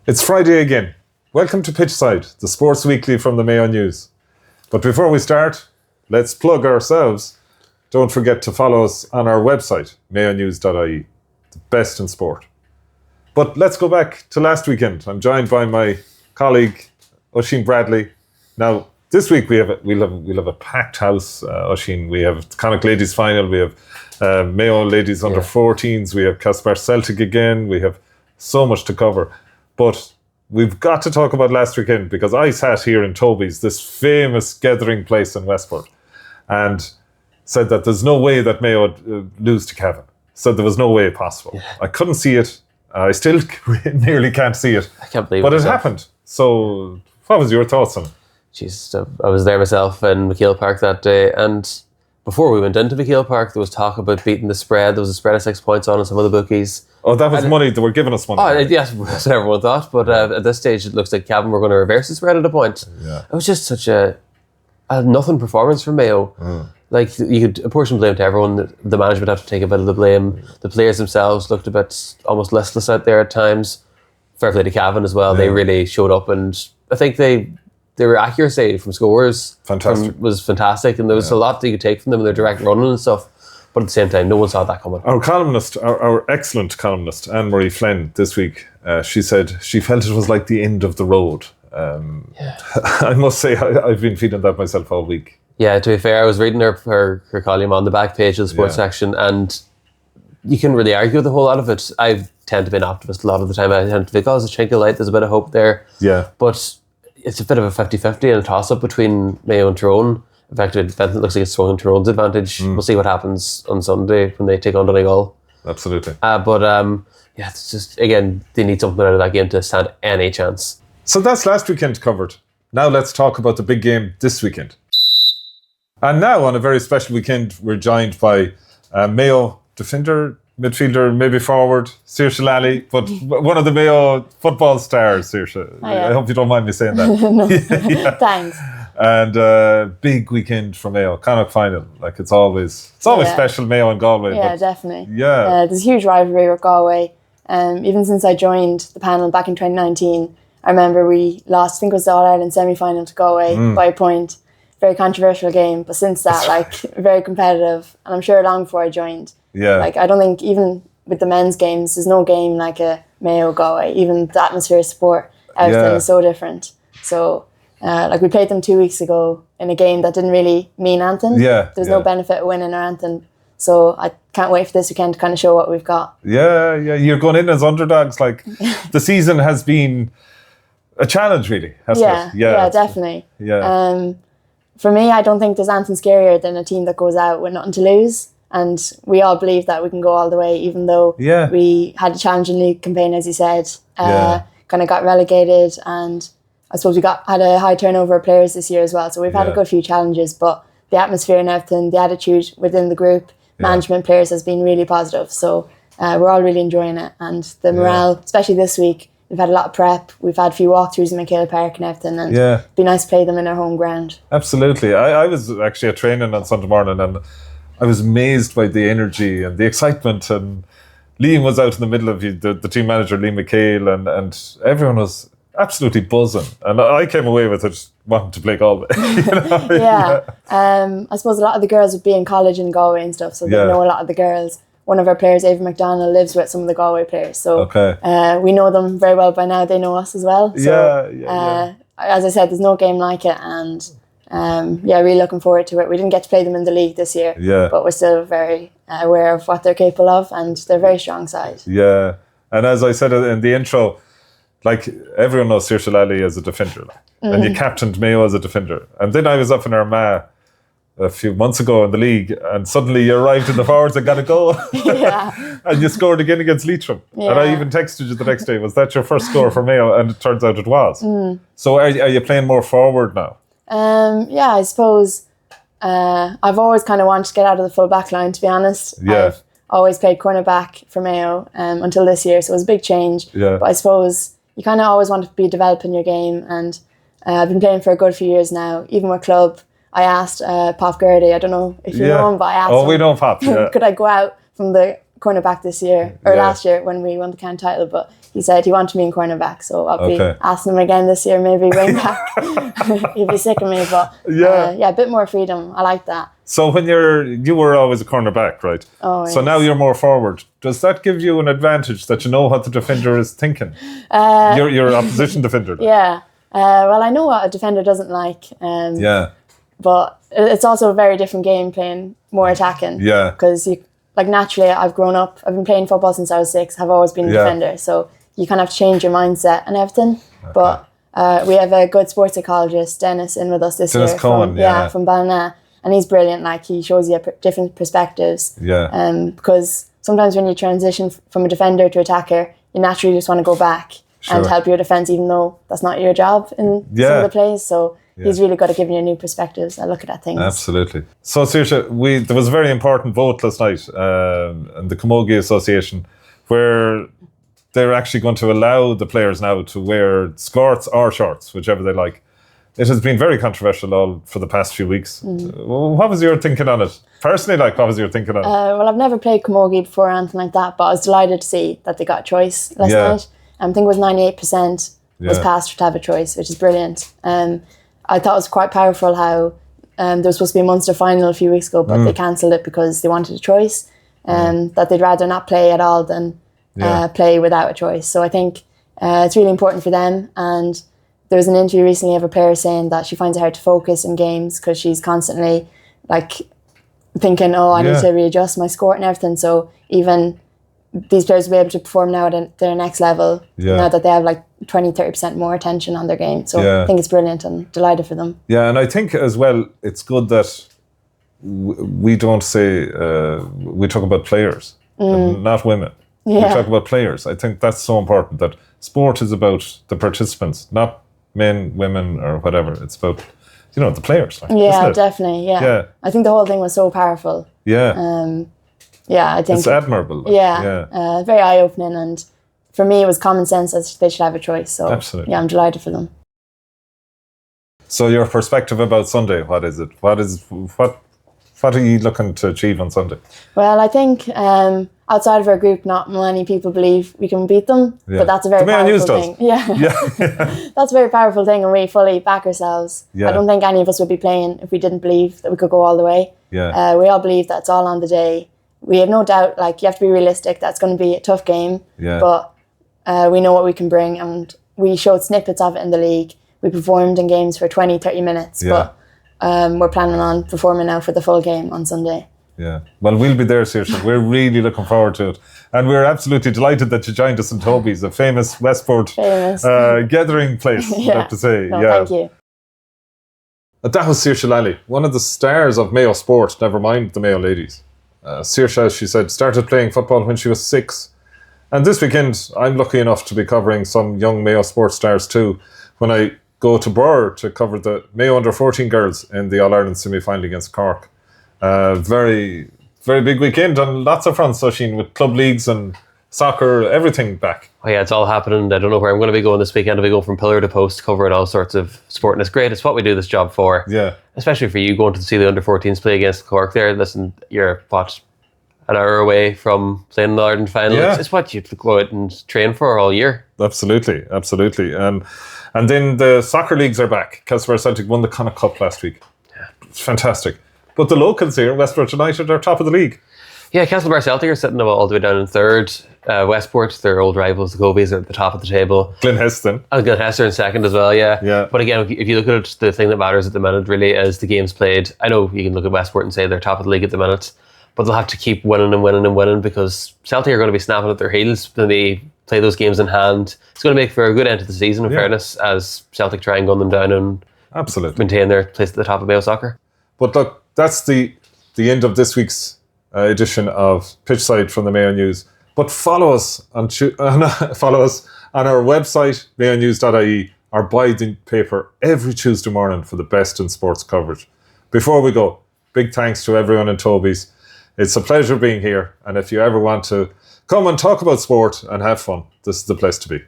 It's Friday again. Welcome to Pitchside, the sports weekly from the Mayo News. But before we start, let's plug ourselves. Don't forget to follow us on our website, mayonews.ie, the best in sport. But let's go back to last weekend. I'm joined by my colleague, Oisín Bradley. Now, this week we'll have a packed house, Oisín. We have the Connacht Ladies Final, we have Mayo Ladies Under 14s, we have Caspar Celtic again, we have so much to cover. But we've got to talk about last weekend because I sat here in Toby's, this famous gathering place in Westport, and said that there's no way that Mayo would lose to Cavan. Said there was no way possible. Yeah. I couldn't see it. I still nearly can't see it. I can't believe it. But it happened. So what was your thoughts on it? Jeez, I was there myself in McKeel Park that day, and before we went into McKeel Park, there was talk about beating the spread. There was a spread of 6 points on some of the bookies. Oh, that was money. They were giving us money. Oh, yes, that's what everyone thought. But at this stage, it looks like Cavan were going to reverse the spread at a point. Yeah. It was just such a nothing performance from Mayo. Like, you could apportion blame to everyone. The management had to take a bit of the blame. The players themselves looked a bit almost listless out there at times. Fair play to Cavan as well. Yeah. They really showed up, and I think their accuracy from scores was fantastic, and there was a lot that you could take from them in their direct running and stuff. But at the same time, no one saw that coming. Our columnist, our excellent columnist, Anne-Marie Flynn, this week, she said she felt it was like the end of the road. I must say, I've been feeling that myself all week. Yeah, to be fair, I was reading her column on the back page of the sports section, and you can really argue with a whole lot of it. I tend to be an optimist a lot of the time. I tend to think, there's a chink of light, there's a bit of hope there. Yeah. But it's a bit of a 50-50 and a toss-up between Mayo and Tyrone. In fact, it looks like it's swung in Tyrone's advantage. We'll see what happens on Sunday when they take on Donegal. Absolutely. It's just, again, they need something out of that game to stand any chance. So that's last weekend covered. Now let's talk about the big game this weekend. And now, on a very special weekend, we're joined by Mayo defender, midfielder, maybe forward, Saoirse Lally, but one of the Mayo football stars, Saoirse. I hope you don't mind me saying that. No, thanks. And big weekend for Mayo, Connacht final. Like it's always special, Mayo and Galway. Yeah, definitely. Yeah. There's a huge rivalry with Galway. Even since I joined the panel back in 2019, I remember we lost, I think it was the All-Ireland semi-final to Galway by a point. Very controversial game, but since that, very competitive. And I'm sure long before I joined. Yeah. I don't think even with the men's games, there's no game like a Mayo Galway. Even the atmosphere of sport, everything is so different. So, we played them 2 weeks ago in a game that didn't really mean anything. Yeah. There's no benefit of winning or anything. So I can't wait for this weekend to kind of show what we've got. Yeah. You're going in as underdogs. Like the season has been a challenge, really, hasn't it? Yeah, definitely. Yeah. For me, I don't think there's anything scarier than a team that goes out with nothing to lose. And we all believe that we can go all the way, even though we had a challenging league campaign, as you said. Kind of got relegated, and I suppose we had a high turnover of players this year as well. So we've had a good few challenges, but the atmosphere and everything, the attitude within the group, management, players has been really positive. So we're all really enjoying it. And the morale, especially this week, we've had a lot of prep. We've had a few walkthroughs in McKeel Park and everything, and it'd be nice to play them in our home ground. Absolutely. I was actually at training on Sunday morning, and I was amazed by the energy and the excitement. And Liam was out in the middle of the team manager, Liam McHale, and everyone was absolutely buzzing. And I came away with it wanting to play Galway. I suppose a lot of the girls would be in college in Galway and stuff, so they know a lot of the girls. One of our players, Ava McDonald, lives with some of the Galway players. So we know them very well by now. They know us as well. So, as I said, there's no game like it. And really looking forward to it. We didn't get to play them in the league this year. But we're still very aware of what they're capable of. And they're a very strong side. Yeah. And as I said in the intro, everyone knows Saoirse Lally as a defender. And you captained Mayo as a defender. And then I was up in Armagh a few months ago in the league, and suddenly you arrived in the forwards and got a goal. And you scored again against Leitrim. And I even texted you the next day, was that your first score for Mayo? And it turns out it was. So are you playing more forward now? I suppose I've always kind of wanted to get out of the full back line, to be honest. I've always played cornerback for Mayo until this year, so it was a big change. But I suppose you kind of always want to be developing your game, and I've been playing for a good few years now, even with club. I asked Pop Gurdy, I don't know if you know him, but I asked him, we know Pop, could I go out from the cornerback this year, or last year when we won the county title, but he said he wanted me in cornerback, so I'll be asking him again this year, maybe wing back. He'll be sick of me, but a bit more freedom. I like that. So when you were always a cornerback, right? Oh, so now you're more forward. Does that give you an advantage that you know what the defender is thinking? Your opposition defender. Yeah. Well, I know what a defender doesn't like. But it's also a very different game playing more attacking. Yeah. Because naturally, I've grown up. I've been playing football since I was 6. I've always been a defender. So you kind of have to change your mindset and everything. Okay. But we have a good sports psychologist, Dennis, in with us this year. Cohen, from Ballina. And he's brilliant. Like, he shows you different perspectives. Yeah. Because sometimes when you transition from a defender to attacker, you naturally just want to go back and help your defence, even though that's not your job in some of the plays. So he's really good at giving you new perspectives and looking at things. Absolutely. So, Saoirse, there was a very important vote last night in the Camogie Association, where they're actually going to allow the players now to wear skirts or shorts, whichever they like. It has been very controversial for the past few weeks. What was your thinking on it? Personally, what was your thinking on it? Well, I've never played Camogie before or anything like that, but I was delighted to see that they got a choice last night. I think it was 98% was passed to have a choice, which is brilliant. I thought it was quite powerful how there was supposed to be a Munster final a few weeks ago, but they cancelled it because they wanted a choice, that they'd rather not play at all than play without a choice. So I think it's really important for them. And there was an interview recently of a player saying that she finds it hard to focus in games because she's constantly thinking, I need to readjust my score and everything. So even these players will be able to perform now at their next level now that they have 20-30% more attention on their game. So I think it's brilliant and delighted for them. Yeah, and I think as well it's good that we don't say we talk about players, not women. We talk about players. I think that's so important, that sport is about the participants, not men, women, or whatever. It's about the players. Definitely. Yeah. I think the whole thing was so powerful. I think it's admirable. Very eye-opening, and for me it was common sense that they should have a choice. So absolutely, I'm delighted for them. So your perspective about Sunday, what is it? What are you looking to achieve on Sunday? Well, I think outside of our group, not many people believe we can beat them, but that's a very powerful thing. That's a very powerful thing, and we fully back ourselves. I don't think any of us would be playing if we didn't believe that we could go all the way. We all believe that it's all on the day. We have no doubt, you have to be realistic, that's going to be a tough game, but we know what we can bring, and we showed snippets of it in the league. We performed in games for 20-30 minutes, but we're planning on performing now for the full game on Sunday. Yeah, well, we'll be there, Saoirse. We're really looking forward to it. And we're absolutely delighted that you joined us in Toby's, a famous Westport gathering place, I have to say. Thank you. That was Saoirse Lally, one of the stars of Mayo sport, never mind the Mayo ladies. Saoirse, as she said, started playing football when she was 6. And this weekend, I'm lucky enough to be covering some young Mayo sports stars too, when I go to Burr to cover the Mayo under-14 girls in the All-Ireland semi-final against Cork. Very, very big weekend on lots of fronts, Oisín, with club leagues and soccer, everything back. Oh yeah, it's all happening. I don't know where I'm going to be going this weekend. I'll be going from pillar to post, covering all sorts of sport, and it's great. It's what we do this job for. Yeah. Especially for you going to see the under-14s play against Cork there. Listen, you're an hour away from playing the Ireland final. Yeah. It's what you go out and train for all year. Absolutely. And then the soccer leagues are back. Castleborough Celtic won the Connacht Cup last week. Yeah. It's fantastic. But the locals here, Westport United, are top of the league. Yeah, Castleborough Celtic are sitting all the way down in third. Westport, their old rivals, the Gobies, are at the top of the table. Glenheston. And Glenheston in second as well, yeah. But again, if you look at it, the thing that matters at the minute really is the games played. I know you can look at Westport and say they're top of the league at the minute, but they'll have to keep winning and winning and winning, because Celtic are going to be snapping at their heels when they play those games in hand. It's going to make for a good end to the season, in fairness, as Celtic try and gun them down and maintain their place at the top of Mayo soccer. But look, that's the end of this week's edition of Pitchside from the Mayo News. But follow us on our website, mayonews.ie, or buy the paper every Tuesday morning for the best in sports coverage. Before we go, big thanks to everyone in Toby's. It's a pleasure being here, and if you ever want to come and talk about sport and have fun, this is the place to be.